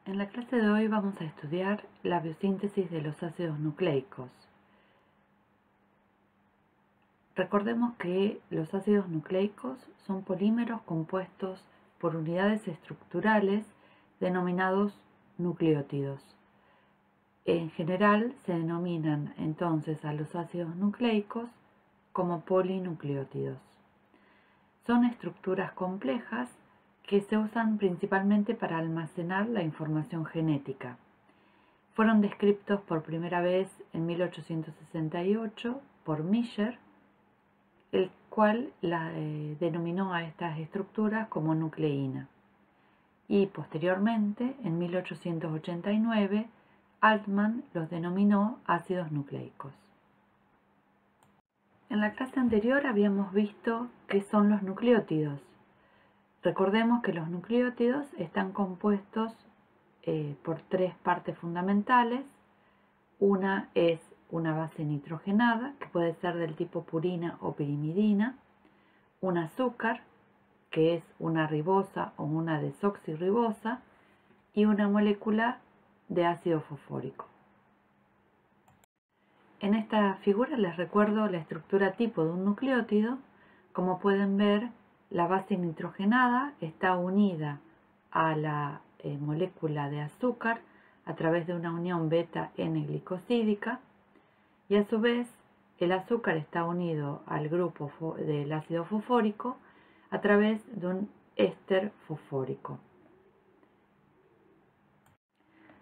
En la clase de hoy vamos a estudiar la biosíntesis de los ácidos nucleicos. Recordemos que los ácidos nucleicos son polímeros compuestos por unidades estructurales denominados nucleótidos. En general se denominan entonces a los ácidos nucleicos como polinucleótidos. Son estructuras complejas que se usan principalmente para almacenar la información genética. Fueron descritos por primera vez en 1868 por Miller, el cual denominó a estas estructuras como nucleína. Y posteriormente, en 1889, Altman los denominó ácidos nucleicos. En la clase anterior habíamos visto qué son los nucleótidos. Recordemos que los nucleótidos están compuestos por tres partes fundamentales. Una es una base nitrogenada, que puede ser del tipo purina o pirimidina, un azúcar, que es una ribosa o una desoxirribosa, y una molécula de ácido fosfórico. En esta figura les recuerdo la estructura tipo de un nucleótido. Como pueden ver, la base nitrogenada está unida a la molécula de azúcar a través de una unión beta-N-glicosídica, y a su vez el azúcar está unido al grupo del ácido fosfórico a través de un éster fosfórico.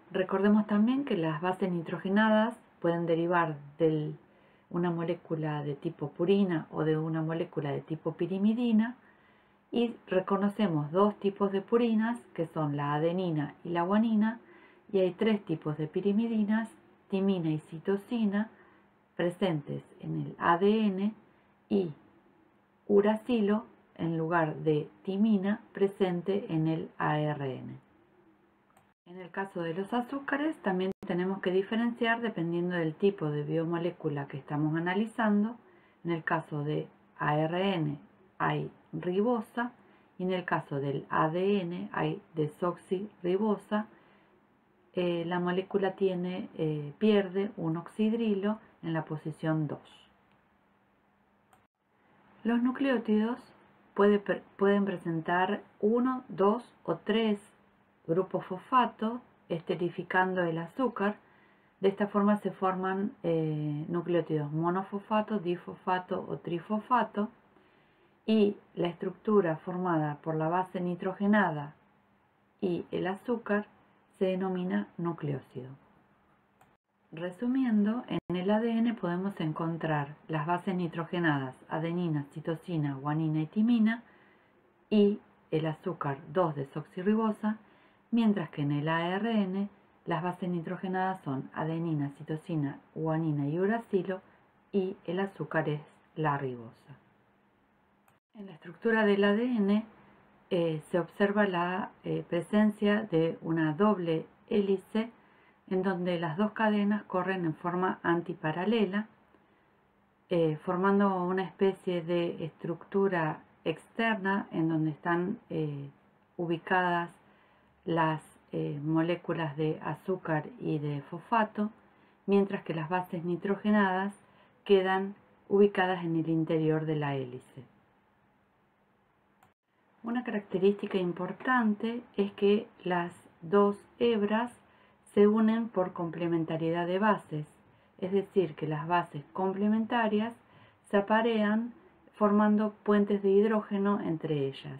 Recordemos también que las bases nitrogenadas pueden derivar de una molécula de tipo purina o de una molécula de tipo pirimidina, y reconocemos dos tipos de purinas, que son la adenina y la guanina, y hay tres tipos de pirimidinas, timina y citosina, presentes en el ADN, y uracilo, en lugar de timina, presente en el ARN. En el caso de los azúcares también tenemos que diferenciar dependiendo del tipo de biomolécula que estamos analizando. En el caso de ARN hay ribosa y en el caso del ADN hay desoxirribosa. La molécula pierde un oxidrilo en la posición 2. Los nucleótidos pueden presentar 1, 2 o 3 grupos fosfato, esterificando el azúcar. De esta forma se forman nucleótidos monofosfato, difosfato o trifosfato, y la estructura formada por la base nitrogenada y el azúcar se denomina nucleósido. Resumiendo, en el ADN podemos encontrar las bases nitrogenadas adenina, citosina, guanina y timina, y el azúcar 2-desoxirribosa, mientras que en el ARN las bases nitrogenadas son adenina, citosina, guanina y uracilo, y el azúcar es la ribosa. En la estructura del ADN se observa la presencia de una doble hélice en donde las dos cadenas corren en forma antiparalela, formando una especie de estructura externa en donde están ubicadas las moléculas de azúcar y de fosfato, mientras que las bases nitrogenadas quedan ubicadas en el interior de la hélice. Una característica importante es que las dos hebras se unen por complementariedad de bases, es decir, que las bases complementarias se aparean formando puentes de hidrógeno entre ellas,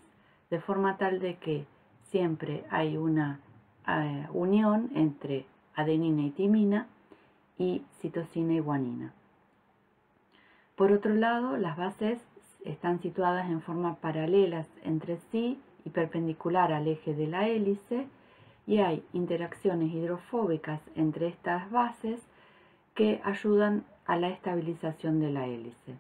de forma tal de que siempre hay una unión entre adenina y timina y citosina y guanina. Por otro lado, las bases están situadas en forma paralelas entre sí y perpendicular al eje de la hélice, y hay interacciones hidrofóbicas entre estas bases que ayudan a la estabilización de la hélice.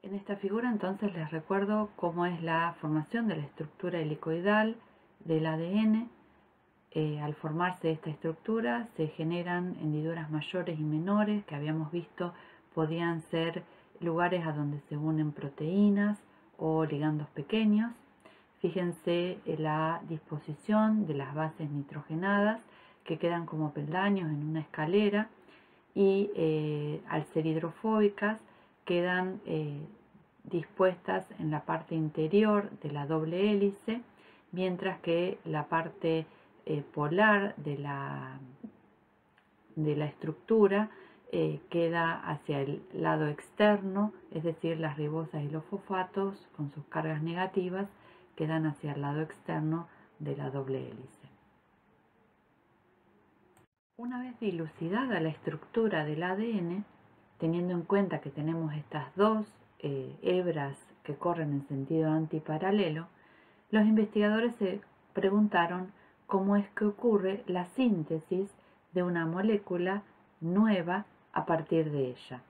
En esta figura entonces les recuerdo cómo es la formación de la estructura helicoidal del ADN. Al formarse esta estructura se generan hendiduras mayores y menores, que habíamos visto podían ser lugares a donde se unen proteínas o ligandos pequeños. fíjense en la disposición de las bases nitrogenadas que quedan como peldaños en una escalera y al ser hidrofóbicas quedan dispuestas en la parte interior de la doble hélice, mientras que la parte polar de la estructura queda hacia el lado externo, es decir, las ribosas y los fosfatos con sus cargas negativas quedan hacia el lado externo de la doble hélice. Una vez dilucidada la estructura del ADN, teniendo en cuenta que tenemos estas dos hebras que corren en sentido antiparalelo, los investigadores se preguntaron cómo es que ocurre la síntesis de una molécula nueva a partir de ella.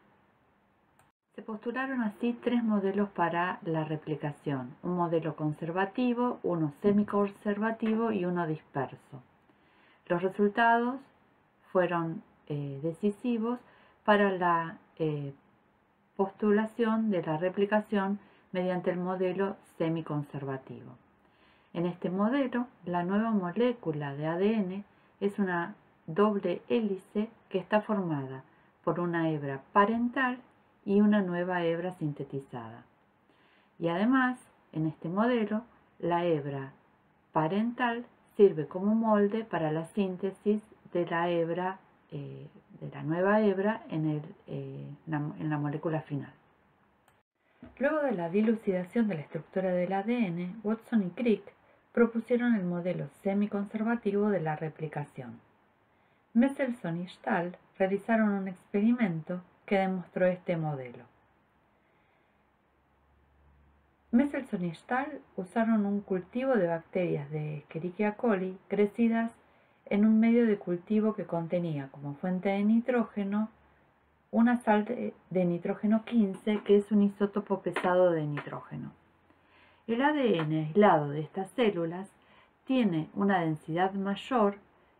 Se postularon así tres modelos para la replicación: un modelo conservativo, uno semiconservativo y uno disperso. Los resultados fueron decisivos para la postulación de la replicación mediante el modelo semiconservativo. En este modelo, la nueva molécula de ADN es una doble hélice que está formada por una hebra parental y una nueva hebra sintetizada. Y además, en este modelo, la hebra parental sirve como molde para la síntesis de la hebra, de la nueva hebra en la molécula final. Luego de la dilucidación de la estructura del ADN, Watson y Crick propusieron el modelo semiconservativo de la replicación. Mendelssohn y Stahl realizaron un experimento que demostró este modelo. Mendelssohn y Stahl usaron un cultivo de bacterias de Escherichia coli crecidas en un medio de cultivo que contenía como fuente de nitrógeno una sal de nitrógeno 15, que es un isótopo pesado de nitrógeno. El ADN aislado de estas células tiene una densidad mayor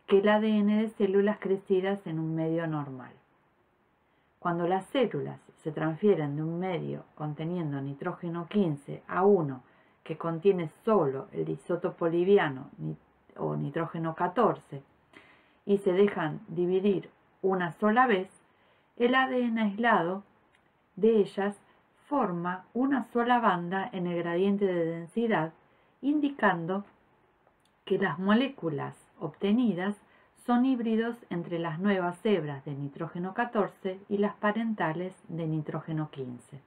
que el ADN de células crecidas en un medio normal. Cuando las células se transfieren de un medio conteniendo nitrógeno 15 a uno que contiene solo el isótopo liviano o nitrógeno 14 y se dejan dividir una sola vez, el ADN aislado de ellas forma una sola banda en el gradiente de densidad, indicando que las moléculas obtenidas son híbridos entre las nuevas hebras de nitrógeno 14 y las parentales de nitrógeno 15.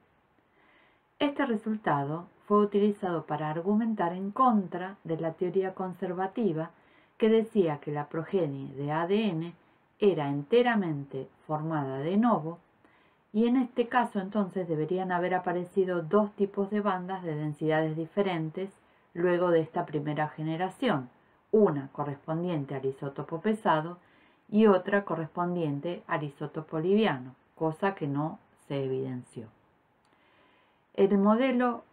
Este resultado fue utilizado para argumentar en contra de la teoría conservativa que decía que la progenie de ADN era enteramente formada de novo, y en este caso entonces deberían haber aparecido dos tipos de bandas de densidades diferentes luego de esta primera generación, una correspondiente al isótopo pesado y otra correspondiente al isótopo liviano, cosa que no se evidenció. El modelo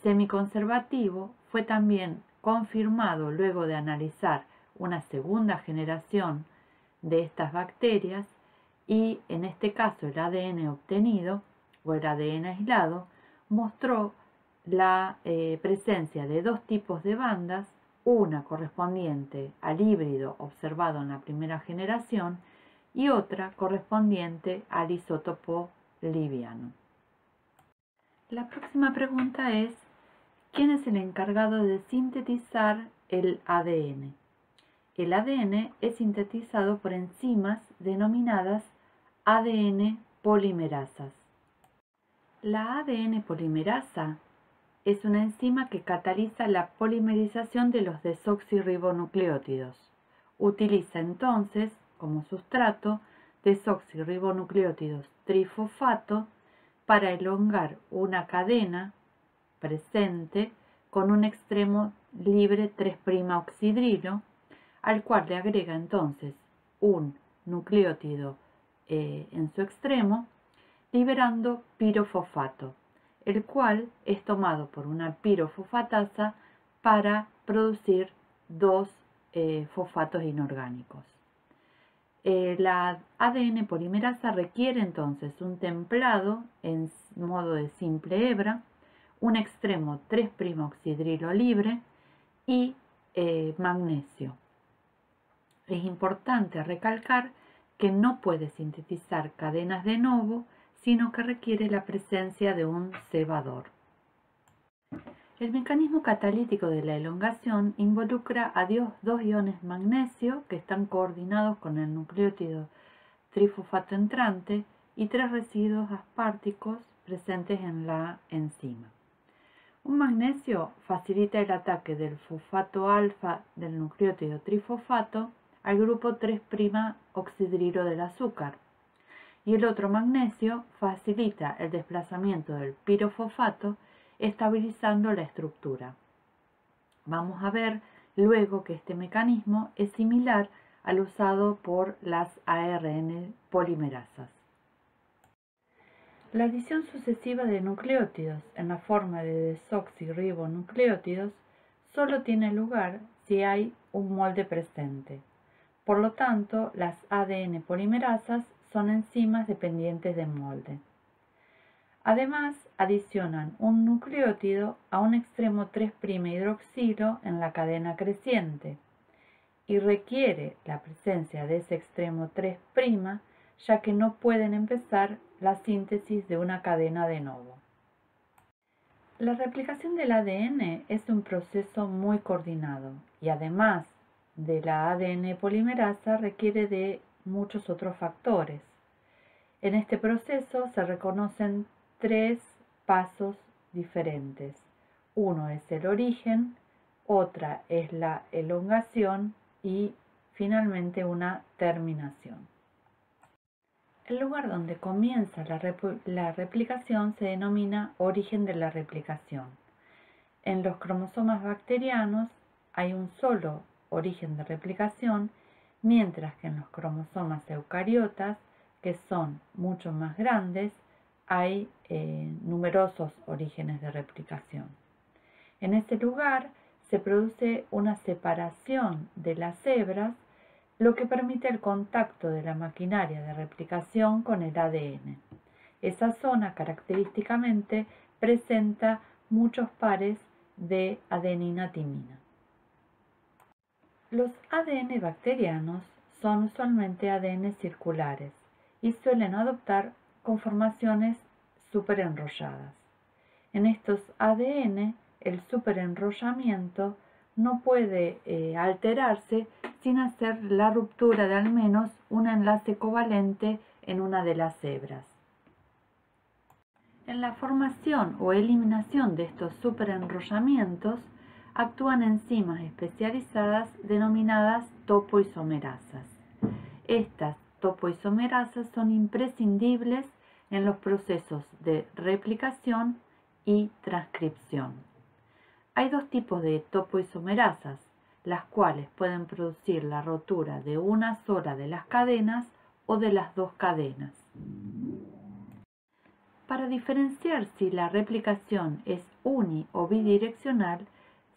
semiconservativo fue también confirmado luego de analizar una segunda generación de estas bacterias, y en este caso el ADN obtenido o el ADN aislado mostró la presencia de dos tipos de bandas, una correspondiente al híbrido observado en la primera generación y otra correspondiente al isótopo liviano. La próxima pregunta es: ¿quién es el encargado de sintetizar el ADN? El ADN es sintetizado por enzimas denominadas ADN polimerasas. La ADN polimerasa es una enzima que cataliza la polimerización de los desoxirribonucleótidos. Utiliza entonces como sustrato desoxirribonucleótidos trifosfato para elongar una cadena presente con un extremo libre 3'-oxidrilo, al cual le agrega entonces un nucleótido en su extremo, liberando pirofosfato, el cual es tomado por una pirofosfatasa para producir dos fosfatos inorgánicos. La ADN polimerasa requiere entonces un templado en modo de simple hebra, un extremo 3' oxidrilo libre y magnesio. Es importante recalcar que no puede sintetizar cadenas de novo, sino que requiere la presencia de un cebador. El mecanismo catalítico de la elongación involucra a dos iones magnesio que están coordinados con el nucleótido trifosfato entrante y 3 residuos asparticos presentes en la enzima. Un magnesio facilita el ataque del fosfato alfa del nucleótido trifosfato al grupo 3' oxidrilo del azúcar, y el otro magnesio facilita el desplazamiento del pirofosfato estabilizando la estructura. Vamos a ver luego que este mecanismo es similar al usado por las ARN polimerasas. La adición sucesiva de nucleótidos en la forma de desoxirribonucleótidos solo tiene lugar si hay un molde presente. Por lo tanto, las ADN polimerasas son enzimas dependientes del molde. Además, adicionan un nucleótido a un extremo 3' hidroxilo en la cadena creciente y requiere la presencia de ese extremo 3', ya que no pueden empezar la síntesis de una cadena de novo. La replicación del ADN es un proceso muy coordinado y además de la ADN polimerasa requiere de muchos otros factores. En este proceso se reconocen 3 pasos diferentes. Uno es el origen, otra es la elongación y finalmente una terminación. El lugar donde comienza la replicación se denomina origen de la replicación. En los cromosomas bacterianos hay un solo origen de replicación, mientras que en los cromosomas eucariotas, que son mucho más grandes, hay numerosos orígenes de replicación. En ese lugar se produce una separación de las hebras, lo que permite el contacto de la maquinaria de replicación con el ADN. Esa zona característicamente presenta muchos pares de adenina-timina. Los ADN bacterianos son usualmente ADN circulares y suelen adoptar conformaciones superenrolladas. En estos ADN, el superenrollamiento no puede alterarse sin hacer la ruptura de al menos un enlace covalente en una de las hebras. En la formación o eliminación de estos superenrollamientos actúan enzimas especializadas denominadas topoisomerasas. Estas topoisomerasas son imprescindibles en los procesos de replicación y transcripción. Hay dos tipos de topoisomerasas, las cuales pueden producir la rotura de una sola de las cadenas o de las dos cadenas. Para diferenciar si la replicación es uni- o bidireccional,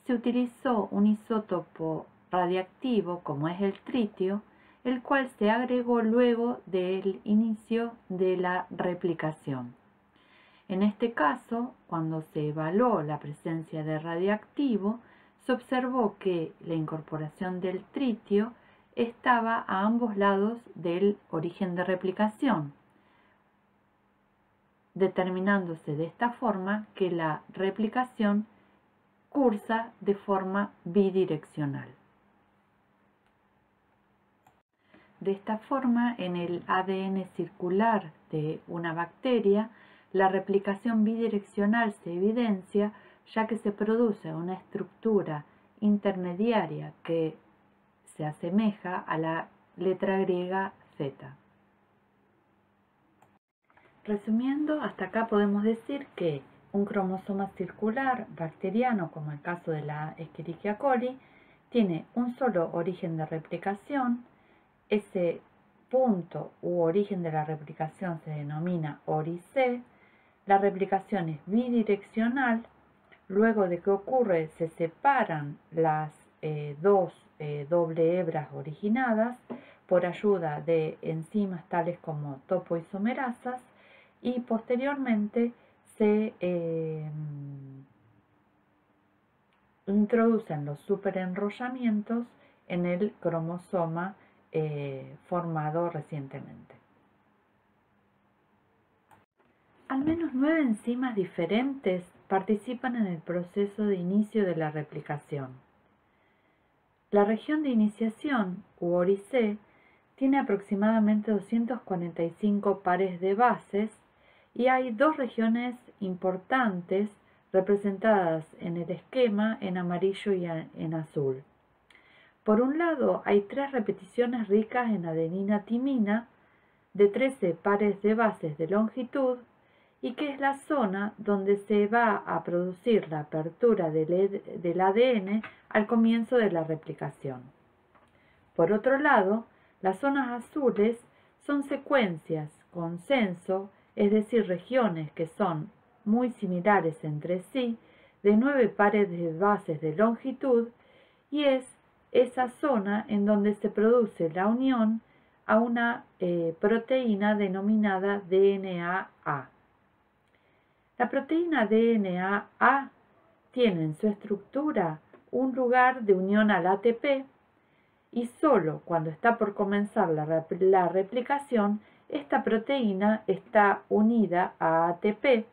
se utilizó un isótopo radiactivo como es el tritio, el cual se agregó luego del inicio de la replicación. En este caso, cuando se evaluó la presencia de radiactivo, se observó que la incorporación del tritio estaba a ambos lados del origen de replicación, determinándose de esta forma que la replicación cursa de forma bidireccional. De esta forma, en el ADN circular de una bacteria, la replicación bidireccional se evidencia ya que se produce una estructura intermediaria que se asemeja a la letra griega Z. Resumiendo, hasta acá podemos decir que un cromosoma circular bacteriano, como el caso de la Escherichia coli, tiene un solo origen de replicación. Ese punto u origen de la replicación se denomina ORIC. La replicación es bidireccional. Luego de que ocurre, se separan las dos doble hebras originadas por ayuda de enzimas tales como topoisomerasas y posteriormente se introducen los superenrollamientos en el cromosoma formado recientemente. Al menos 9 enzimas diferentes participan en el proceso de inicio de la replicación. La región de iniciación, u ORIC, tiene aproximadamente 245 pares de bases y hay dos regiones importantes representadas en el esquema en amarillo y en azul. Por un lado, hay 3 repeticiones ricas en adenina-timina de 13 pares de bases de longitud y que es la zona donde se va a producir la apertura del ADN al comienzo de la replicación. Por otro lado, las zonas azules son secuencias con censo, es decir, regiones que son muy similares entre sí, de 9 pares de bases de longitud, y es esa zona en donde se produce la unión a una proteína denominada DNA-A. La proteína DNA-A tiene en su estructura un lugar de unión al ATP y solo cuando está por comenzar la replicación, esta proteína está unida a ATP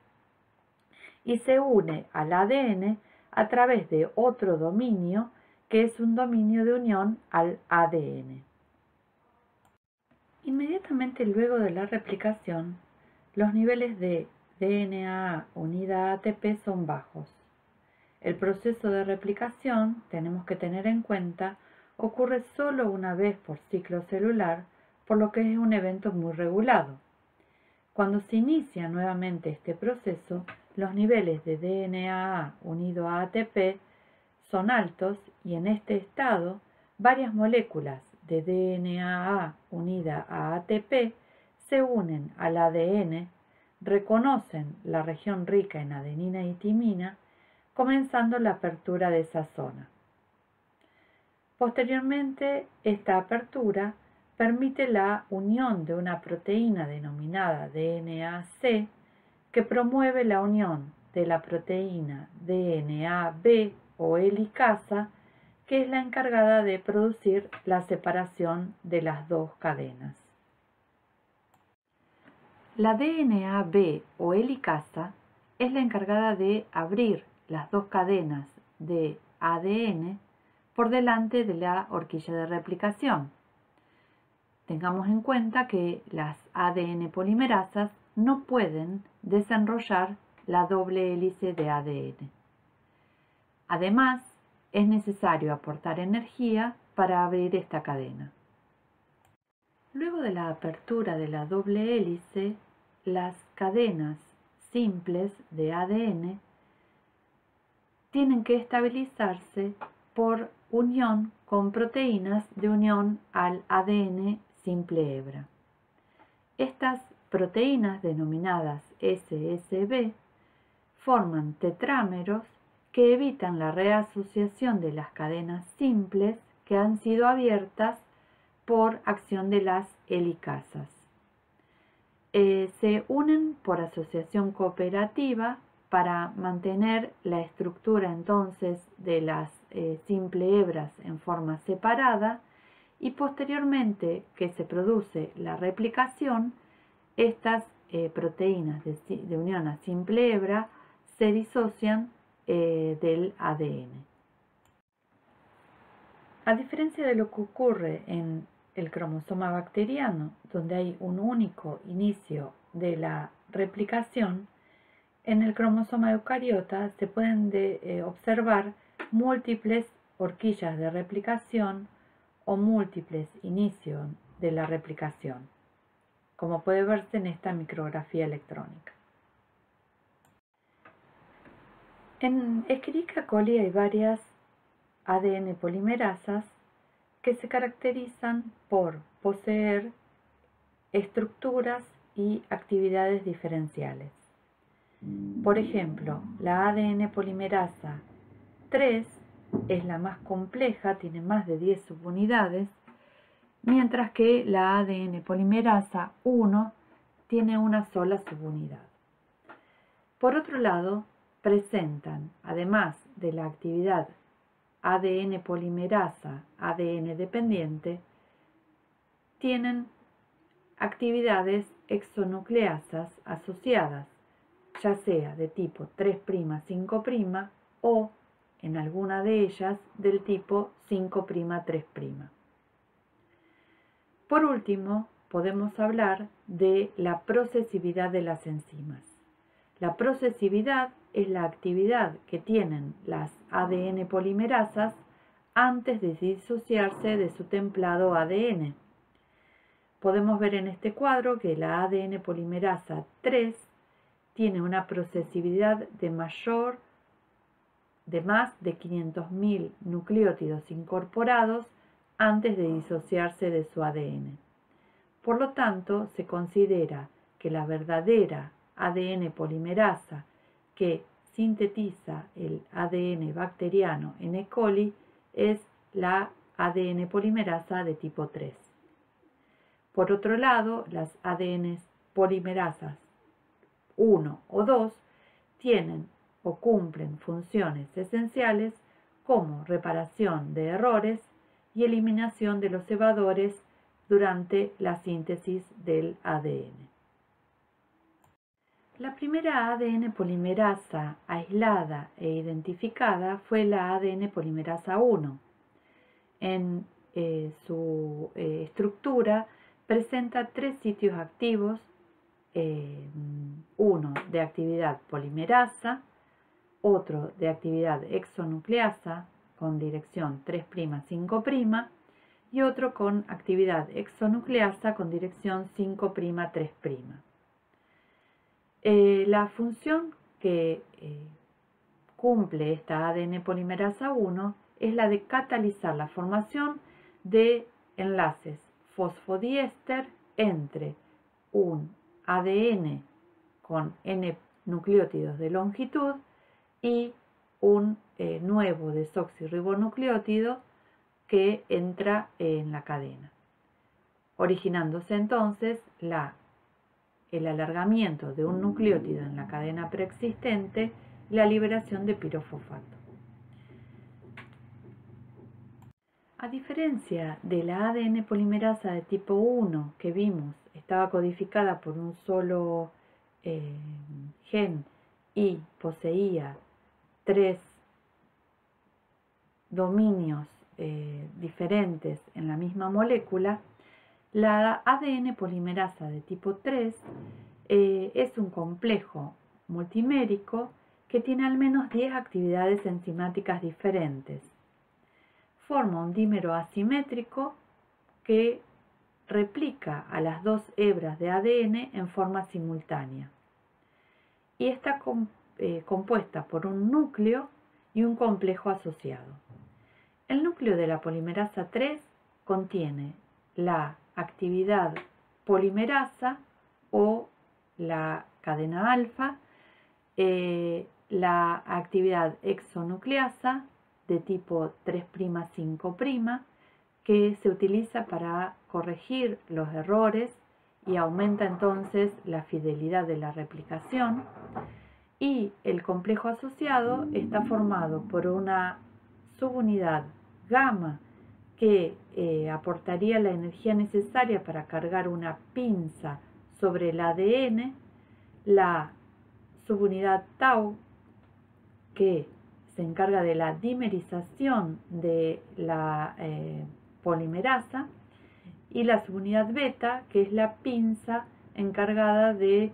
y se une al ADN a través de otro dominio que es un dominio de unión al ADN. Inmediatamente luego de la replicación, los niveles de DNA unida a ATP son bajos. El proceso de replicación, tenemos que tener en cuenta, ocurre solo una vez por ciclo celular, por lo que es un evento muy regulado. Cuando se inicia nuevamente este proceso, los niveles de DNA unido a ATP son altos y en este estado varias moléculas de DNA unida a ATP se unen al ADN, reconocen la región rica en adenina y timina, comenzando la apertura de esa zona. Posteriormente, esta apertura permite la unión de una proteína denominada DNA-C que promueve la unión de la proteína DNA-B o helicasa, que es la encargada de producir la separación de las dos cadenas. La DNA-B o helicasa es la encargada de abrir las dos cadenas de ADN por delante de la horquilla de replicación. Tengamos en cuenta que las ADN polimerasas no pueden desenrollar la doble hélice de ADN. Además, es necesario aportar energía para abrir esta cadena. Luego de la apertura de la doble hélice, las cadenas simples de ADN tienen que estabilizarse por unión con proteínas de unión al ADN simple hebra. Estas proteínas, denominadas SSB, forman tetrámeros que evitan la reasociación de las cadenas simples que han sido abiertas por acción de las helicasas. Se unen por asociación cooperativa para mantener la estructura entonces de las simple hebras en forma separada, y posteriormente que se produce la replicación, estas proteínas de unión a simple hebra se disocian del ADN. A diferencia de lo que ocurre en el cromosoma bacteriano, donde hay un único inicio de la replicación, en el cromosoma eucariota se pueden observar múltiples horquillas de replicación o múltiples inicios de la replicación, como puede verse en esta micrografía electrónica. En Escherichia coli hay varias ADN polimerasas que se caracterizan por poseer estructuras y actividades diferenciales. Por ejemplo, la ADN polimerasa 3 es la más compleja, tiene más de 10 subunidades, mientras que la ADN polimerasa 1 tiene una sola subunidad. Por otro lado, presentan, además de la actividad ADN polimerasa, ADN dependiente, tienen actividades exonucleasas asociadas, ya sea de tipo 3', 5' o, en alguna de ellas, del tipo 5', 3'. Por último, podemos hablar de la procesividad de las enzimas. La procesividad es la actividad que tienen las ADN polimerasas antes de disociarse de su templado ADN. Podemos ver en este cuadro que la ADN polimerasa 3 tiene una procesividad de más de 500.000 nucleótidos incorporados antes de disociarse de su ADN. Por lo tanto, se considera que la verdadera ADN polimerasa que sintetiza el ADN bacteriano en E. coli es la ADN polimerasa de tipo 3. Por otro lado, las ADN polimerasas 1 o 2 tienen o cumplen funciones esenciales como reparación de errores y eliminación de los cebadores durante la síntesis del ADN. La primera ADN polimerasa aislada e identificada fue la ADN polimerasa 1. En su estructura presenta 3 sitios activos, uno de actividad polimerasa, otro de actividad exonucleasa con dirección 3', 5' y otro con actividad exonucleasa con dirección 5', 3'. La función que cumple esta ADN polimerasa 1 es la de catalizar la formación de enlaces fosfodiéster entre un ADN con N nucleótidos de longitud y un nuevo desoxirribonucleótido que entra en la cadena, originándose entonces el alargamiento de un nucleótido en la cadena preexistente y la liberación de pirofosfato. A diferencia de la ADN polimerasa de tipo 1 que vimos estaba codificada por un solo gen y poseía 3 dominios diferentes en la misma molécula, la ADN polimerasa de tipo 3 es un complejo multimérico que tiene al menos 10 actividades enzimáticas diferentes. Forma un dímero asimétrico que replica a las 2 hebras de ADN en forma simultánea y está compuesta por un núcleo y un complejo asociado. El núcleo de la polimerasa 3 contiene la actividad polimerasa o la cadena alfa, la actividad exonucleasa de tipo 3', 5', que se utiliza para corregir los errores y aumenta entonces la fidelidad de la replicación, y el complejo asociado está formado por una subunidad gamma que aportaría la energía necesaria para cargar una pinza sobre el ADN, la subunidad tau que se encarga de la dimerización de la polimerasa, y la subunidad beta, que es la pinza encargada de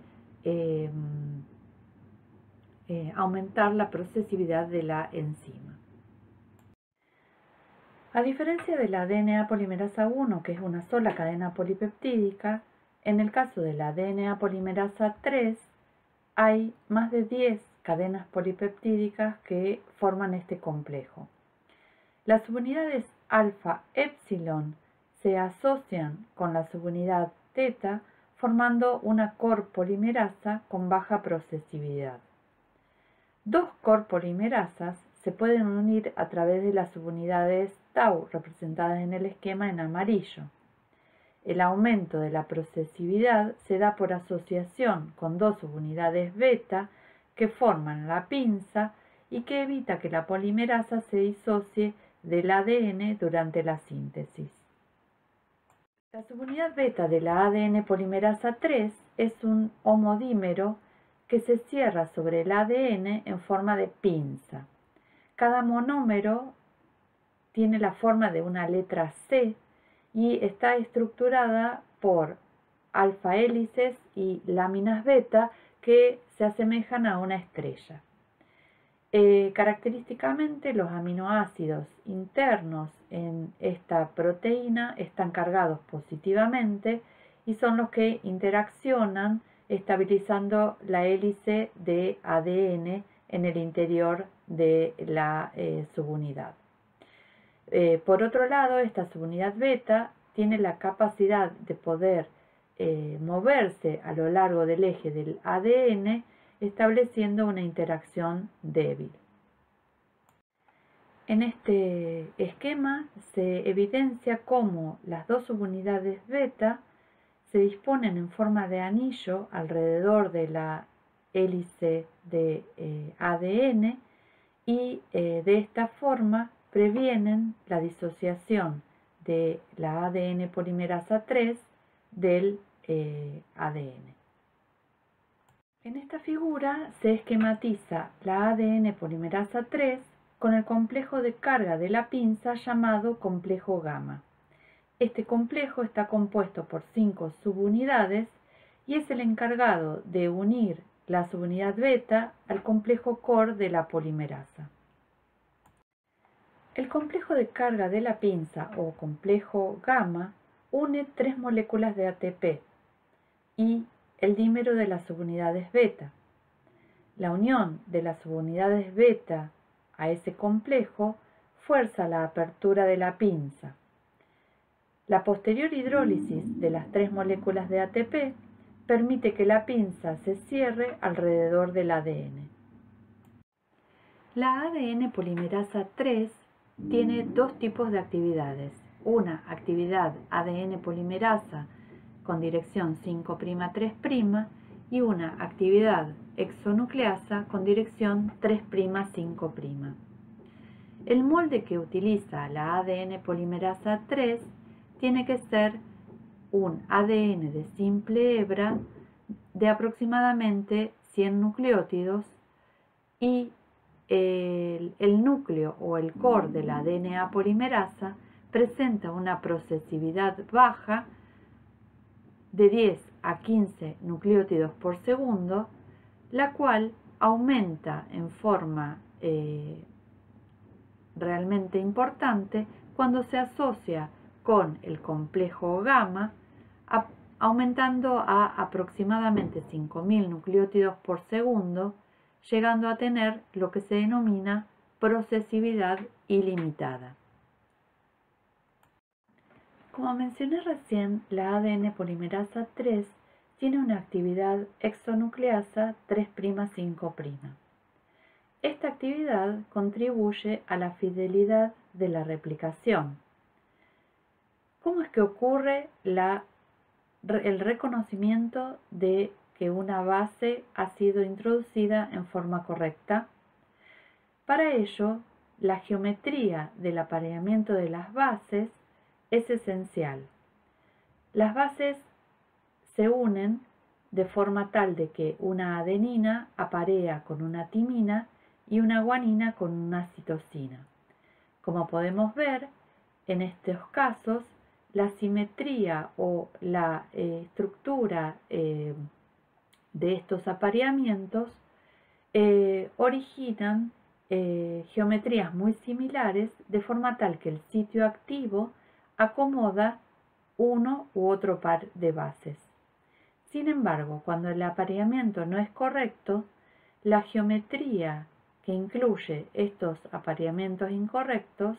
aumentar la procesividad de la enzima. A diferencia de la DNA polimerasa 1, que es una sola cadena polipeptídica, en el caso de la DNA polimerasa 3 hay más de 10 cadenas polipeptídicas que forman este complejo. Las subunidades alfa epsilon se asocian con la subunidad teta formando una COR polimerasa con baja procesividad. 2 COR polimerasas se pueden unir a través de las subunidades tau representadas en el esquema en amarillo. El aumento de la procesividad se da por asociación con 2 subunidades beta que forman la pinza y que evita que la polimerasa se disocie del ADN durante la síntesis. La subunidad beta de la ADN polimerasa 3 es un homodímero que se cierra sobre el ADN en forma de pinza. Cada monómero tiene la forma de una letra C y está estructurada por alfa hélices y láminas beta que se asemejan a una estrella. Característicamente, los aminoácidos internos en esta proteína están cargados positivamente y son los que interaccionan estabilizando la hélice de ADN en el interior de la subunidad. Por otro lado, esta subunidad beta tiene la capacidad de poder moverse a lo largo del eje del ADN, estableciendo una interacción débil. En este esquema se evidencia cómo las dos subunidades beta se disponen en forma de anillo alrededor de la hélice de ADN y de esta forma previenen la disociación de la ADN polimerasa 3 del ADN. En esta figura se esquematiza la ADN polimerasa 3 con el complejo de carga de la pinza llamado complejo gamma. Este complejo está compuesto por 5 subunidades y es el encargado de unir la subunidad beta al complejo core de la polimerasa. El complejo de carga de la pinza o complejo gamma une 3 moléculas de ATP y el dímero de las subunidades beta. La unión de las subunidades beta a ese complejo fuerza la apertura de la pinza. La posterior hidrólisis de las 3 moléculas de ATP permite que la pinza se cierre alrededor del ADN. La ADN polimerasa 3 tiene 2 tipos de actividades. Una actividad ADN polimerasa con dirección 5'3' y una actividad exonucleasa con dirección 3'5'. El molde que utiliza la ADN polimerasa 3 tiene que ser un ADN de simple hebra de aproximadamente 100 nucleótidos y el núcleo o el core de la DNA polimerasa presenta una procesividad baja de 10 a 15 nucleótidos por segundo, la cual aumenta en forma realmente importante cuando se asocia con el complejo gamma, aumentando a aproximadamente 5.000 nucleótidos por segundo, llegando a tener lo que se denomina procesividad ilimitada. Como mencioné recién, la ADN polimerasa 3 tiene una actividad exonucleasa 3'5'. Esta actividad contribuye a la fidelidad de la replicación. ¿Cómo es que ocurre el reconocimiento de que una base ha sido introducida en forma correcta? Para ello, la geometría del apareamiento de las bases es esencial. Las bases se unen de forma tal de que una adenina aparea con una timina y una guanina con una citosina. Como podemos ver, en estos casos, la simetría o la estructura de estos apareamientos originan geometrías muy similares, de forma tal que el sitio activo acomoda uno u otro par de bases. Sin embargo, cuando el apareamiento no es correcto, la geometría que incluye estos apareamientos incorrectos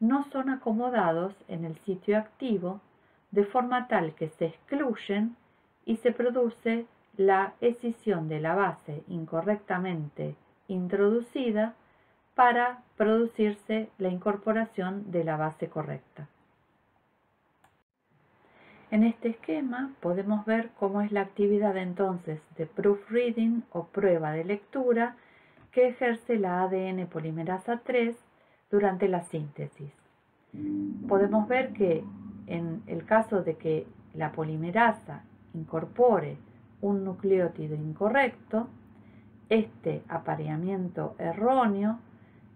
no son acomodados en el sitio activo, de forma tal que se excluyen y se produce la escisión de la base incorrectamente introducida para producirse la incorporación de la base correcta. En este esquema podemos ver cómo es la actividad entonces de proofreading o prueba de lectura que ejerce la ADN polimerasa 3 durante la síntesis. Podemos ver que en el caso de que la polimerasa incorpore un nucleótido incorrecto, este apareamiento erróneo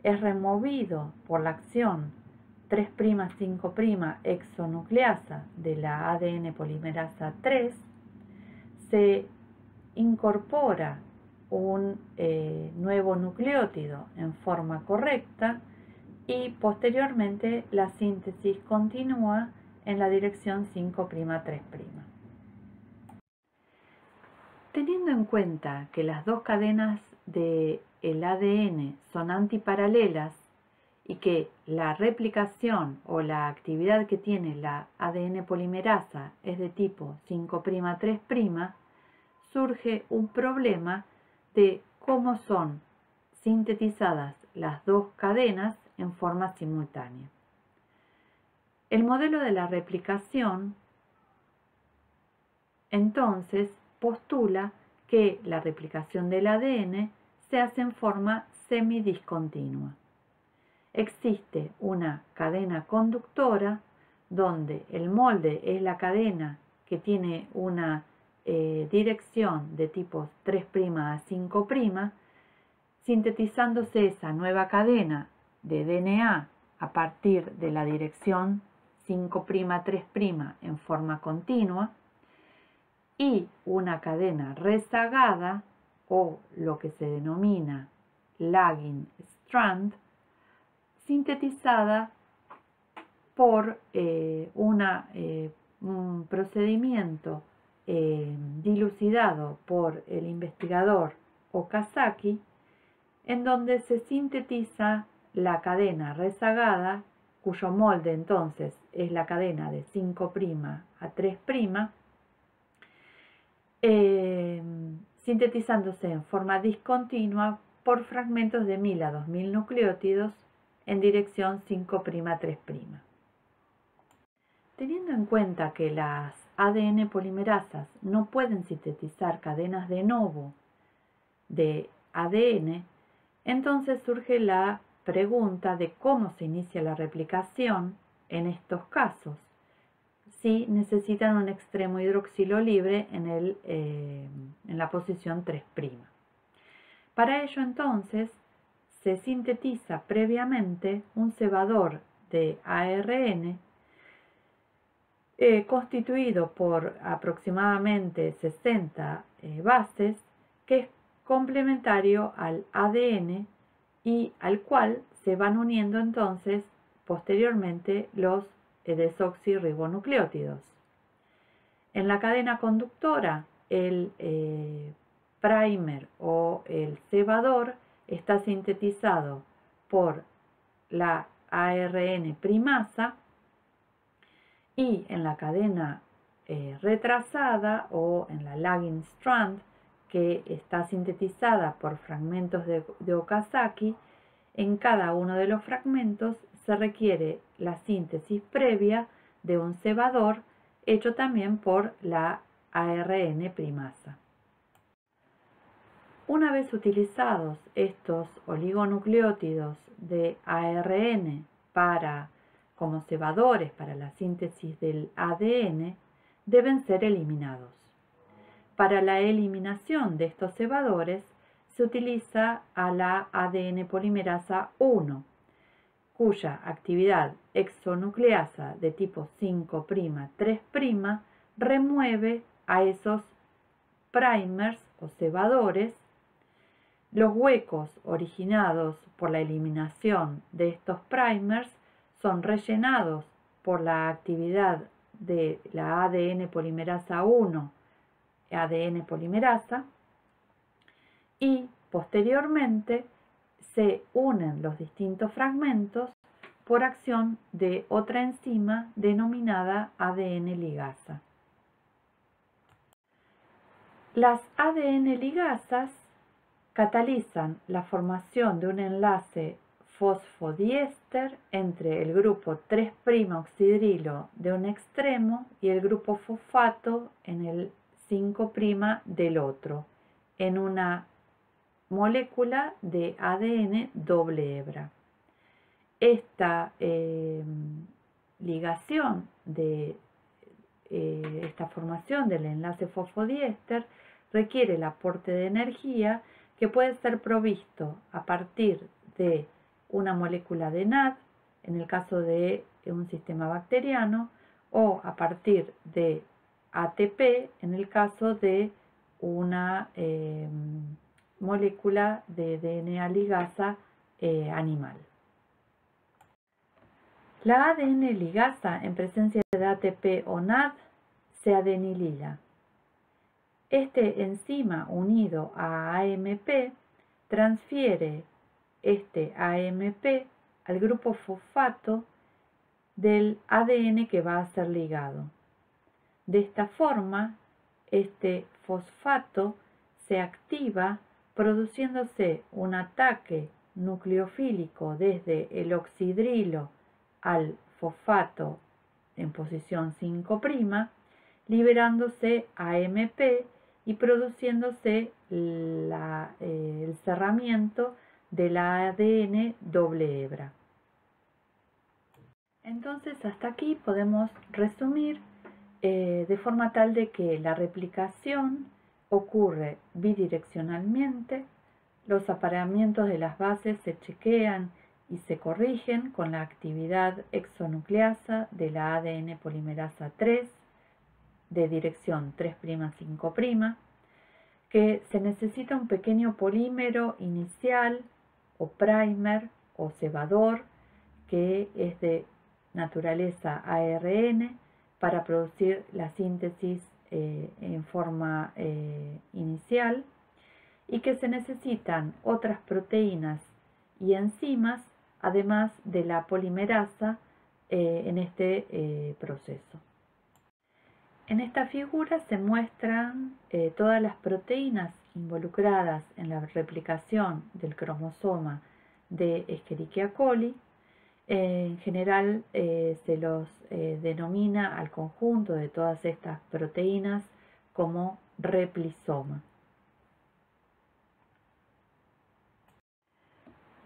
es removido por la acción 3'5' exonucleasa de la ADN polimerasa 3, se incorpora un nuevo nucleótido en forma correcta y posteriormente la síntesis continúa en la dirección 5'3'. Teniendo en cuenta que las dos cadenas del ADN son antiparalelas y que la replicación o la actividad que tiene la ADN polimerasa es de tipo 5'3', surge un problema de cómo son sintetizadas las dos cadenas en forma simultánea. El modelo de la replicación entonces postula que la replicación del ADN se hace en forma semidiscontinua. Existe una cadena conductora donde el molde es la cadena que tiene una dirección de tipo 3' a 5', sintetizándose esa nueva cadena de DNA a partir de la dirección 5'3' en forma continua, y una cadena rezagada o lo que se denomina lagging strand, sintetizada por un procedimiento dilucidado por el investigador Okazaki, en donde se sintetiza la cadena rezagada, cuyo molde entonces es la cadena de 5' a 3', sintetizándose en forma discontinua por fragmentos de 1000 a 2000 nucleótidos en dirección 5'3'. Teniendo en cuenta que las ADN polimerasas no pueden sintetizar cadenas de novo de ADN, entonces surge la pregunta de cómo se inicia la replicación en estos casos, si necesitan un extremo hidroxilo libre en la posición 3'. Para ello entonces se sintetiza previamente un cebador de ARN constituido por aproximadamente 60 bases, que es complementario al ADN y al cual se van uniendo entonces posteriormente los desoxirribonucleótidos. En la cadena conductora, el primer o el cebador está sintetizado por la ARN primasa, y en la cadena retrasada o en la lagging strand, que está sintetizada por fragmentos de Okazaki, en cada uno de los fragmentos se requiere la síntesis previa de un cebador hecho también por la ARN primasa. Una vez utilizados estos oligonucleótidos de ARN como cebadores para la síntesis del ADN, deben ser eliminados. Para la eliminación de estos cebadores se utiliza a la ADN polimerasa 1, cuya actividad exonucleasa de tipo 5'3' remueve a esos primers o cebadores. Los huecos originados por la eliminación de estos primers son rellenados por la actividad de la ADN polimerasa 1, ADN polimerasa, y posteriormente se unen los distintos fragmentos por acción de otra enzima denominada ADN ligasa. Las ADN ligasas catalizan la formación de un enlace fosfodiéster entre el grupo 3' oxidrilo de un extremo y el grupo fosfato en el 5' del otro, en una molécula de ADN doble hebra. Esta ligación de esta formación del enlace fosfodiéster requiere el aporte de energía que puede ser provisto a partir de una molécula de NAD, en el caso de un sistema bacteriano, o a partir de ATP, en el caso de una molécula de DNA ligasa animal. La ADN ligasa en presencia de ATP o NAD se adenilila. Este enzima unido a AMP transfiere este AMP al grupo fosfato del ADN que va a ser ligado. De esta forma, este fosfato se activa produciéndose un ataque nucleofílico desde el oxidrilo al fosfato en posición 5', liberándose AMP y produciéndose el cerramiento del ADN doble hebra. Entonces, hasta aquí podemos resumir de forma tal de que la replicación ocurre bidireccionalmente, los apareamientos de las bases se chequean y se corrigen con la actividad exonucleasa de la ADN polimerasa 3 de dirección 3'5', que se necesita un pequeño polímero inicial o primer o cebador que es de naturaleza ARN para producir la síntesis en forma inicial, y que se necesitan otras proteínas y enzimas además de la polimerasa en este proceso. En esta figura se muestran todas las proteínas involucradas en la replicación del cromosoma de Escherichia coli. En general se los denomina al conjunto de todas estas proteínas como replisoma.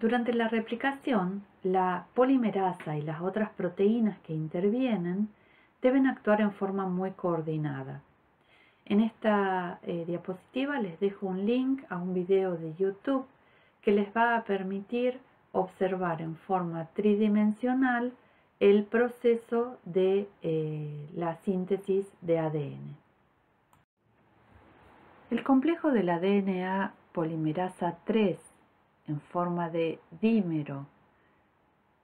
Durante la replicación, la polimerasa y las otras proteínas que intervienen deben actuar en forma muy coordinada. En esta diapositiva les dejo un link a un video de YouTube que les va a permitir observar en forma tridimensional el proceso de la síntesis de ADN. El complejo de la DNA polimerasa 3 en forma de dímero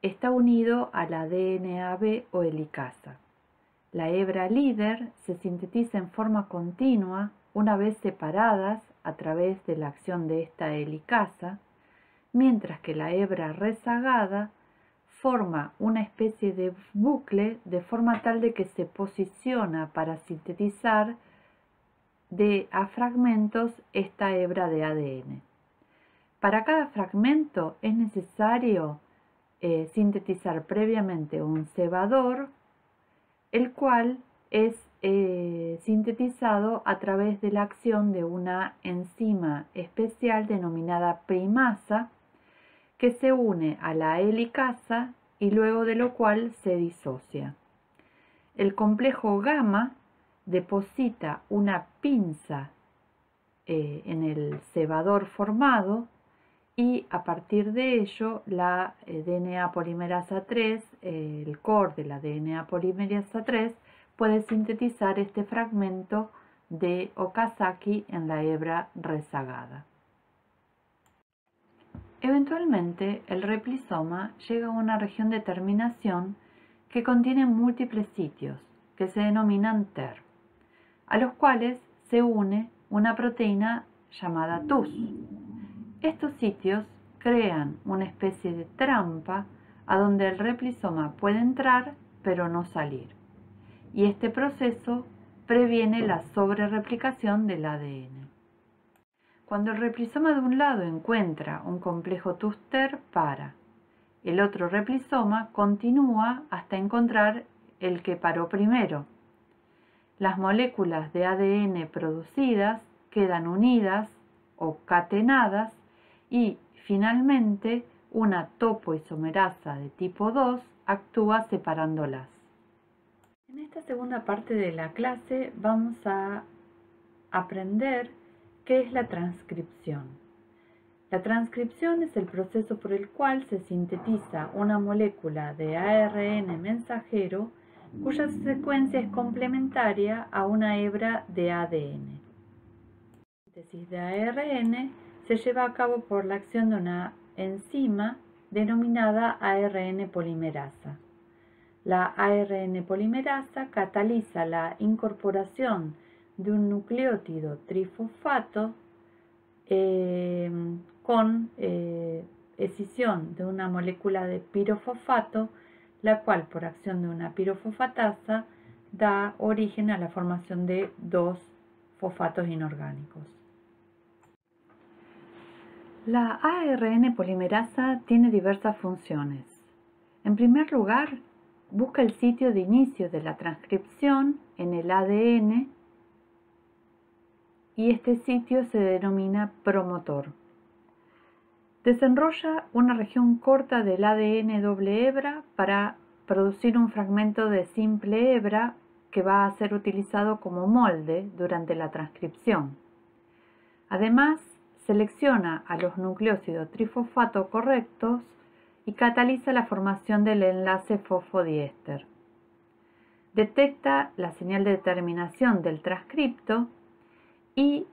está unido a la DNAB o helicasa. La hebra líder se sintetiza en forma continua una vez separadas a través de la acción de esta helicasa, mientras que la hebra rezagada forma una especie de bucle de forma tal de que se posiciona para sintetizar a fragmentos esta hebra de ADN. Para cada fragmento es necesario sintetizar previamente un cebador, el cual es sintetizado a través de la acción de una enzima especial denominada primasa, que se une a la helicasa y luego de lo cual se disocia. El complejo gamma deposita una pinza en el cebador formado, y a partir de ello la DNA polimerasa 3, el core de la DNA polimerasa 3, puede sintetizar este fragmento de Okazaki en la hebra rezagada. Eventualmente, el replisoma llega a una región de terminación que contiene múltiples sitios, que se denominan TER, a los cuales se une una proteína llamada TUS. Estos sitios crean una especie de trampa a donde el replisoma puede entrar pero no salir, y este proceso previene la sobrereplicación del ADN. Cuando el replisoma de un lado encuentra un complejo TUS-TER, para. El otro replisoma continúa hasta encontrar el que paró primero. Las moléculas de ADN producidas quedan unidas o catenadas y finalmente una topoisomerasa de tipo 2 actúa separándolas. En esta segunda parte de la clase vamos a aprender qué es la transcripción. La transcripción es el proceso por el cual se sintetiza una molécula de ARN mensajero cuya secuencia es complementaria a una hebra de ADN. La síntesis de ARN se lleva a cabo por la acción de una enzima denominada ARN polimerasa. La ARN polimerasa cataliza la incorporación de un nucleótido trifosfato con escisión de una molécula de pirofosfato, la cual por acción de una pirofosfatasa da origen a la formación de dos fosfatos inorgánicos. La ARN polimerasa tiene diversas funciones. En primer lugar, busca el sitio de inicio de la transcripción en el ADN y este sitio se denomina promotor. Desenrolla una región corta del ADN doble hebra para producir un fragmento de simple hebra que va a ser utilizado como molde durante la transcripción. Además, selecciona a los nucleósidos trifosfato correctos y cataliza la formación del enlace fosfodiéster. Detecta la señal de determinación del transcripto y,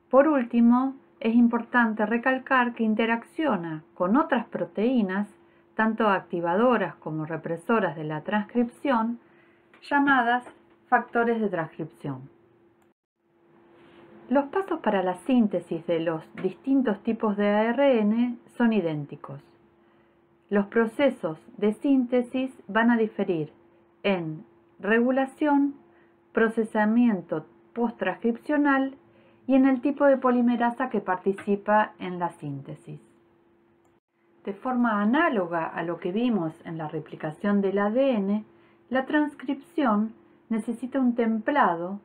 por último, es importante recalcar que interacciona con otras proteínas, tanto activadoras como represoras de la transcripción, llamadas factores de transcripción. Los pasos para la síntesis de los distintos tipos de ARN son idénticos. Los procesos de síntesis van a diferir en regulación, procesamiento posttranscripcional y en el tipo de polimerasa que participa en la síntesis. De forma análoga a lo que vimos en la replicación del ADN, la transcripción necesita un templado,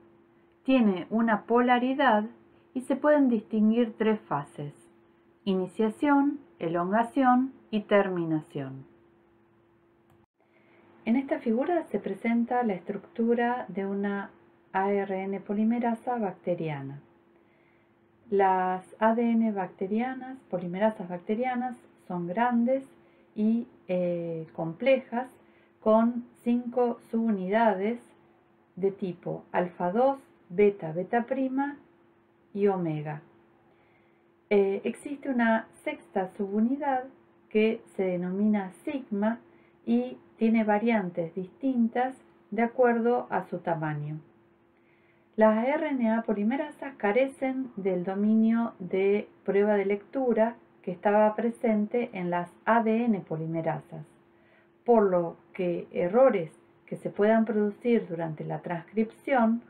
tiene una polaridad y se pueden distinguir tres fases: iniciación, elongación y terminación. En esta figura se presenta la estructura de una ARN polimerasa bacteriana. Las ADN bacterianas, polimerasas bacterianas, son grandes y complejas, con 5 subunidades de tipo alfa 2, beta, beta' y omega. Existe una sexta subunidad que se denomina sigma y tiene variantes distintas de acuerdo a su tamaño. Las RNA polimerasas carecen del dominio de prueba de lectura que estaba presente en las ADN polimerasas, por lo que errores que se puedan producir durante la transcripción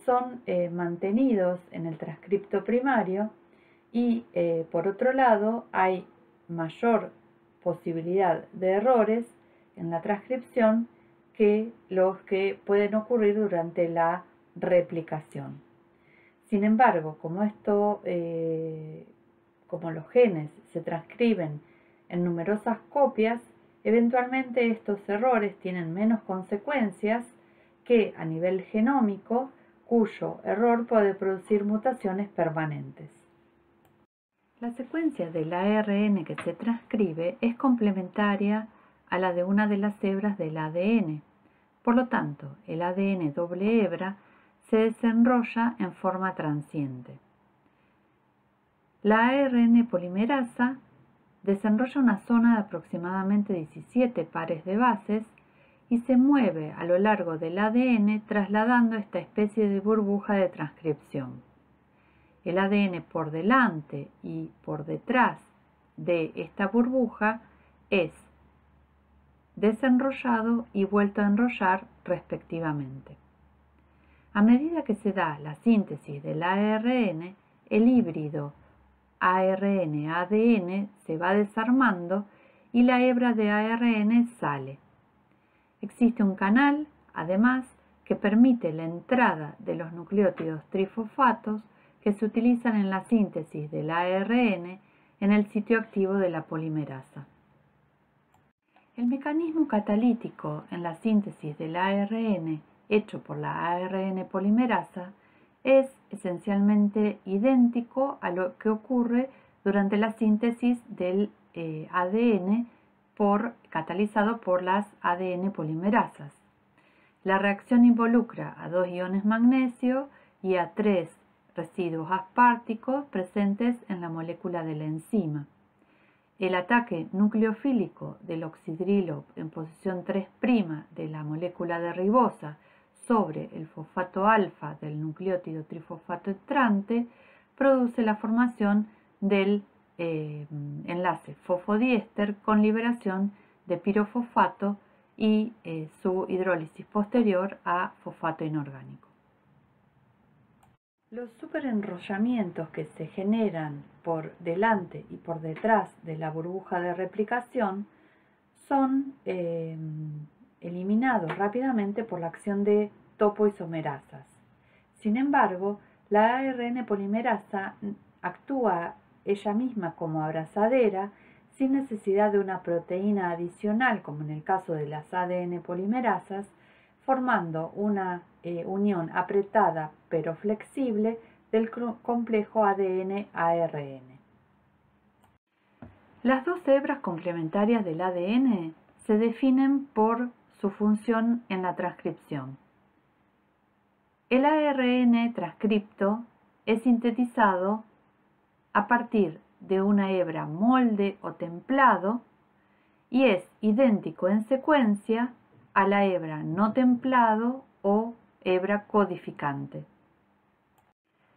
son mantenidos en el transcripto primario y, por otro lado, hay mayor posibilidad de errores en la transcripción que los que pueden ocurrir durante la replicación. Sin embargo, como los genes se transcriben en numerosas copias, eventualmente estos errores tienen menos consecuencias que a nivel genómico, cuyo error puede producir mutaciones permanentes. La secuencia del ARN que se transcribe es complementaria a la de una de las hebras del ADN. Por lo tanto, el ADN doble hebra se desenrolla en forma transiente. La ARN polimerasa desenrolla una zona de aproximadamente 17 pares de bases y se mueve a lo largo del ADN trasladando esta especie de burbuja de transcripción. El ADN por delante y por detrás de esta burbuja es desenrollado y vuelto a enrollar respectivamente. A medida que se da la síntesis del ARN, el híbrido ARN-ADN se va desarmando y la hebra de ARN sale. Existe un canal, además, que permite la entrada de los nucleótidos trifosfatos que se utilizan en la síntesis del ARN en el sitio activo de la polimerasa. El mecanismo catalítico en la síntesis del ARN hecho por la ARN polimerasa es esencialmente idéntico a lo que ocurre durante la síntesis del ADN catalizado por las ADN polimerasas. La reacción involucra a 2 iones magnesio y a 3 residuos asparticos presentes en la molécula de la enzima. El ataque nucleofílico del oxidrilo en posición 3' de la molécula de ribosa sobre el fosfato alfa del nucleótido trifosfato entrante produce la formación del enlace fosfodiéster con liberación de pirofosfato y su hidrólisis posterior a fosfato inorgánico. Los superenrollamientos que se generan por delante y por detrás de la burbuja de replicación son eliminados rápidamente por la acción de topoisomerasas. Sin embargo, la ARN polimerasa actúa ella misma como abrazadera sin necesidad de una proteína adicional, como en el caso de las ADN polimerasas, formando una unión apretada pero flexible del complejo ADN-ARN. Las dos hebras complementarias del ADN se definen por su función en la transcripción. El ARN transcripto es sintetizado a partir de una hebra molde o templado y es idéntico en secuencia a la hebra no templado o hebra codificante.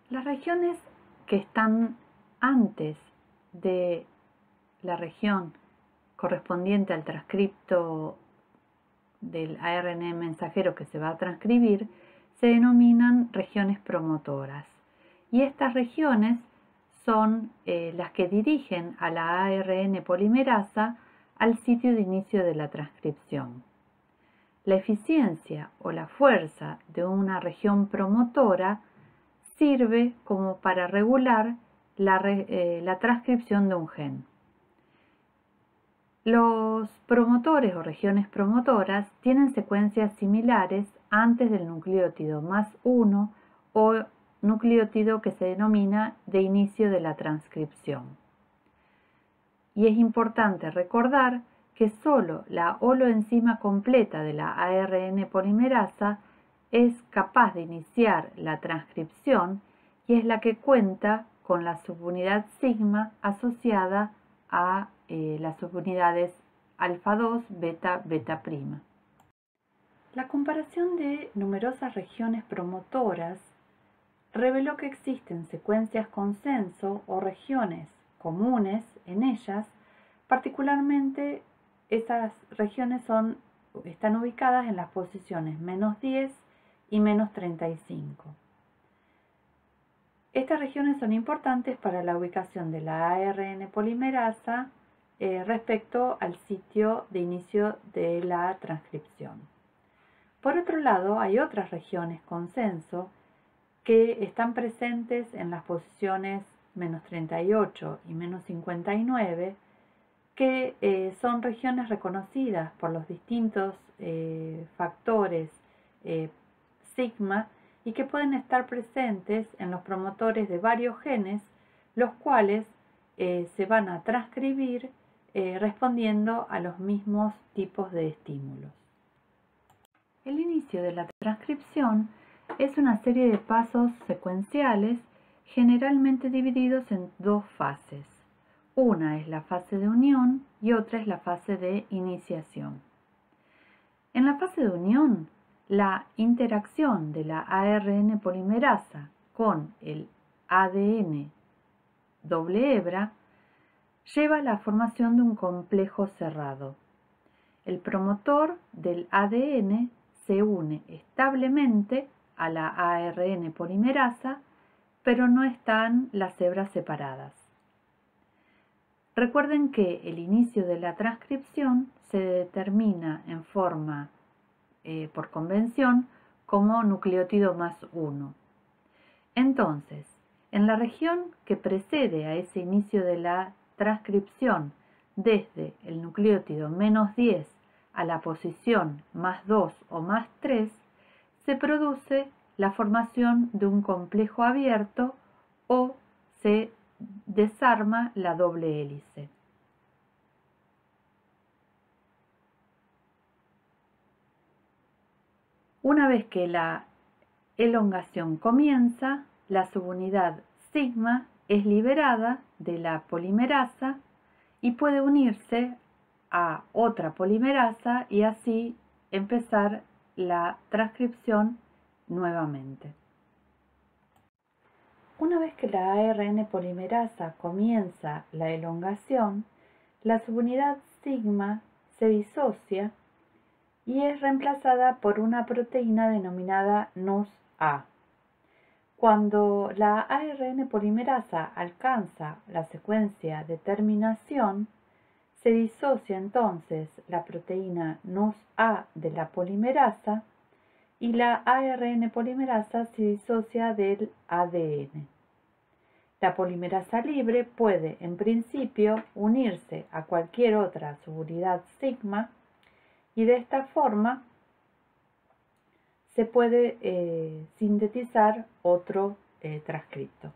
Las regiones que están antes de la región correspondiente al transcripto del ARN mensajero que se va a transcribir se denominan regiones promotoras, y estas regiones son las que dirigen a la ARN polimerasa al sitio de inicio de la transcripción. La eficiencia o la fuerza de una región promotora sirve como para regular la transcripción de un gen. Los promotores o regiones promotoras tienen secuencias similares antes del nucleótido +1 o nucleótido que se denomina de inicio de la transcripción. Y es importante recordar que solo la holoenzima completa de la ARN polimerasa es capaz de iniciar la transcripción y es la que cuenta con la subunidad sigma asociada a las subunidades alfa 2, beta, beta'. La comparación de numerosas regiones promotoras reveló que existen secuencias consenso o regiones comunes en ellas. Particularmente, esas regiones están ubicadas en las posiciones -10 y -35. Estas regiones son importantes para la ubicación de la ARN polimerasa respecto al sitio de inicio de la transcripción. Por otro lado, hay otras regiones consenso que están presentes en las posiciones -38 y -59, que son regiones reconocidas por los distintos factores sigma y que pueden estar presentes en los promotores de varios genes, los cuales se van a transcribir respondiendo a los mismos tipos de estímulos. El inicio de la transcripción es una serie de pasos secuenciales generalmente divididos en dos fases. Una es la fase de unión y otra es la fase de iniciación. En la fase de unión, la interacción de la ARN polimerasa con el ADN doble hebra lleva a la formación de un complejo cerrado. El promotor del ADN se une establemente a la ARN polimerasa, pero no están las hebras separadas. Recuerden que el inicio de la transcripción se determina en forma por convención como nucleótido +1. Entonces, En la región que precede a ese inicio de la transcripción, desde el nucleótido -10 a la posición +2 o +3, se produce la formación de un complejo abierto o se desarma la doble hélice. Una vez que la elongación comienza, la subunidad sigma es liberada de la polimerasa y puede unirse a otra polimerasa y así empezar la transcripción nuevamente. Una vez que la ARN polimerasa comienza la elongación, la subunidad sigma se disocia y es reemplazada por una proteína denominada NOS-A. Cuando la ARN polimerasa alcanza la secuencia de terminación, se disocia entonces la proteína NOS-A de la polimerasa y la ARN polimerasa se disocia del ADN. La polimerasa libre puede, en principio, unirse a cualquier otra subunidad sigma y de esta forma se puede sintetizar otro transcripto.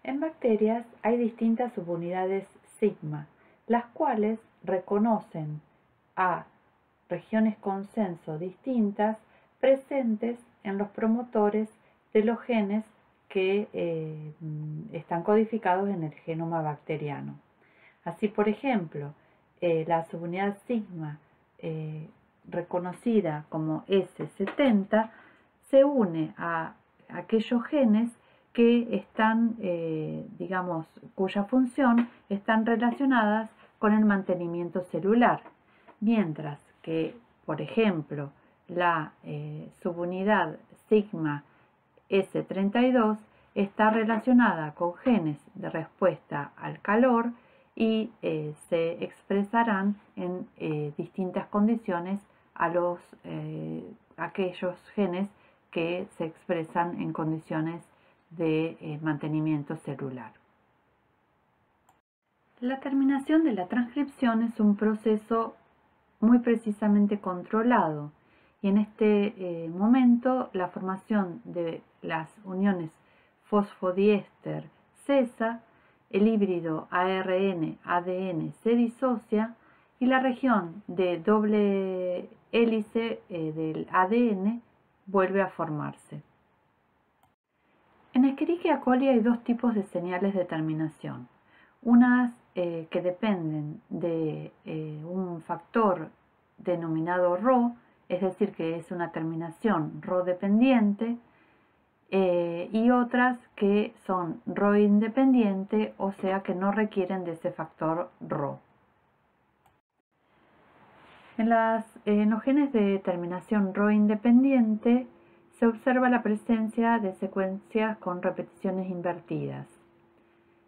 En bacterias hay distintas subunidades sigma, las cuales reconocen a regiones consenso distintas presentes en los promotores de los genes que están codificados en el genoma bacteriano. Así, por ejemplo, la subunidad sigma reconocida como S70 se une a aquellos genes que están, cuya función están relacionadas con el mantenimiento celular, mientras que, por ejemplo, la subunidad sigma S32 está relacionada con genes de respuesta al calor y se expresarán en distintas condiciones a aquellos genes que se expresan en condiciones de mantenimiento celular. La terminación de la transcripción es un proceso muy precisamente controlado y en este momento la formación de las uniones fosfodiéster cesa, el híbrido ARN-ADN se disocia y la región de doble hélice del ADN vuelve a formarse. En Escherichia coli hay dos tipos de señales de terminación. Unas que dependen de un factor denominado Rho, es decir, que es una terminación Rho dependiente, y otras que son Rho independiente, o sea que no requieren de ese factor Rho. En los genes de terminación Rho independiente se observa la presencia de secuencias con repeticiones invertidas.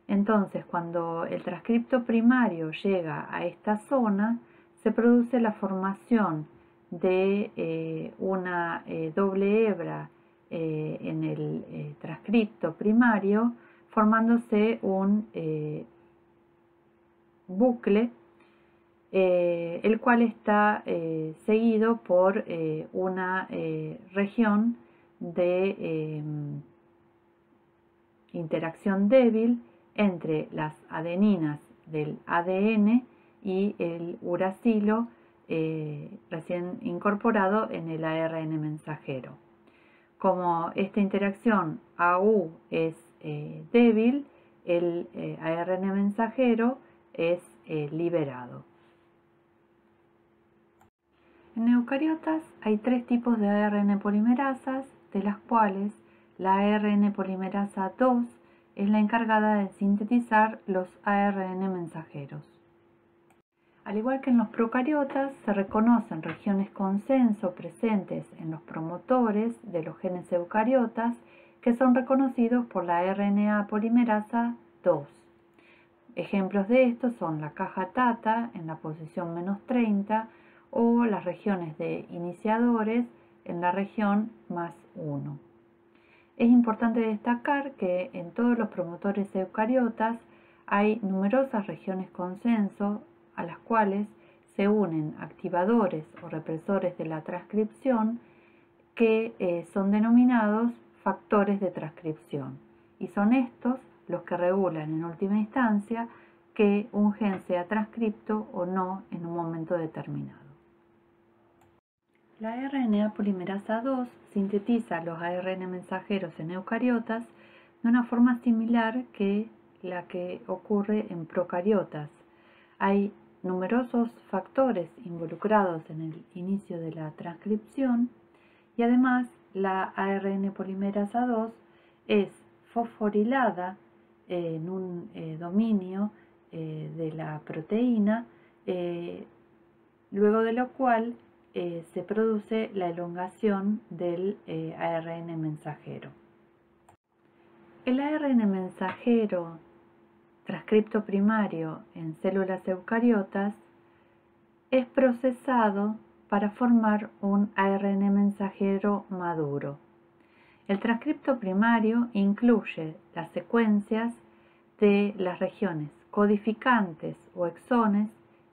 Entonces, cuando el transcripto primario llega a esta zona, se produce la formación de una doble hebra en el transcripto primario, formándose un bucle, el cual está seguido por una región de interacción débil entre las adeninas del ADN y el uracilo recién incorporado en el ARN mensajero. Como esta interacción AU es débil, el ARN mensajero es liberado. En eucariotas hay tres tipos de ARN polimerasas, de las cuales la ARN polimerasa 2 es la encargada de sintetizar los ARN mensajeros. Al igual que en los procariotas, se reconocen regiones consenso presentes en los promotores de los genes eucariotas que son reconocidos por la RNA polimerasa 2. Ejemplos de estos son la caja TATA en la posición -30 o las regiones de iniciadores en la región +1. Es importante destacar que en todos los promotores eucariotas hay numerosas regiones consenso a las cuales se unen activadores o represores de la transcripción que son denominados factores de transcripción, y son estos los que regulan en última instancia que un gen sea transcripto o no en un momento determinado. La RNA polimerasa 2 sintetiza los ARN mensajeros en eucariotas de una forma similar que la que ocurre en procariotas. Hay numerosos factores involucrados en el inicio de la transcripción y además la ARN polimerasa 2 es fosforilada en un dominio de la proteína, luego de lo cual se produce la elongación del ARN mensajero. El ARN mensajero transcripto primario en células eucariotas es procesado para formar un ARN mensajero maduro. El transcripto primario incluye las secuencias de las regiones codificantes o exones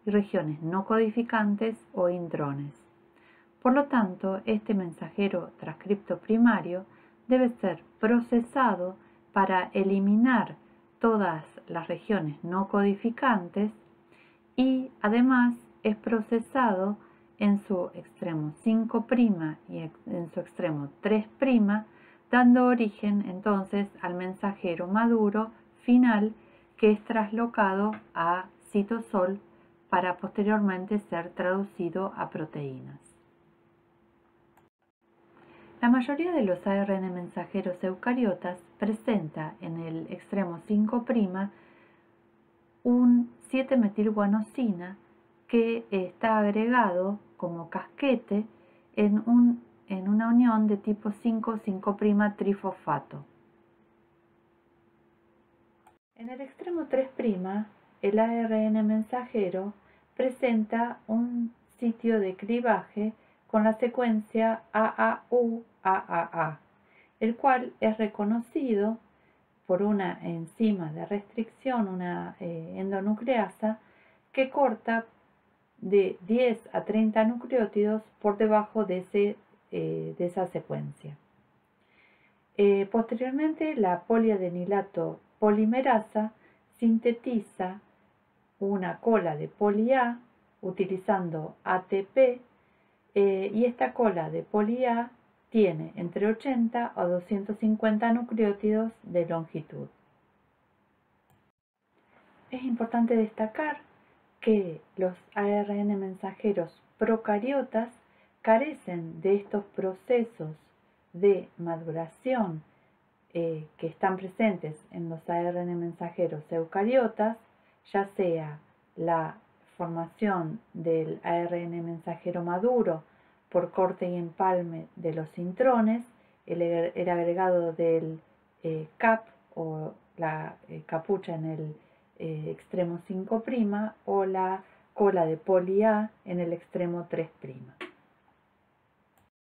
y regiones no codificantes o intrones. Por lo tanto, este mensajero transcripto primario debe ser procesado para eliminar todas las regiones no codificantes y además es procesado en su extremo 5' y en su extremo 3', dando origen entonces al mensajero maduro final que es traslocado a citosol para posteriormente ser traducido a proteínas. La mayoría de los ARN mensajeros eucariotas presenta en el extremo 5' un 7-metilguanosina que está agregado como casquete en una unión de tipo 5,5' trifosfato. En el extremo 3', el ARN mensajero presenta un sitio de clivaje con la secuencia AAU-AAA, el cual es reconocido por una enzima de restricción, una endonucleasa, que corta de 10 a 30 nucleótidos por debajo de esa secuencia. Posteriormente, la poliadenilato polimerasa sintetiza una cola de poli-A utilizando ATP y esta cola de poli-A tiene entre 80 a 250 nucleótidos de longitud. Es importante destacar que los ARN mensajeros procariotas carecen de estos procesos de maduración que están presentes en los ARN mensajeros eucariotas, ya sea la formación del ARN mensajero maduro por corte y empalme de los intrones, el agregado del CAP o la capucha en el extremo 5' o la cola de poli-A en el extremo 3'.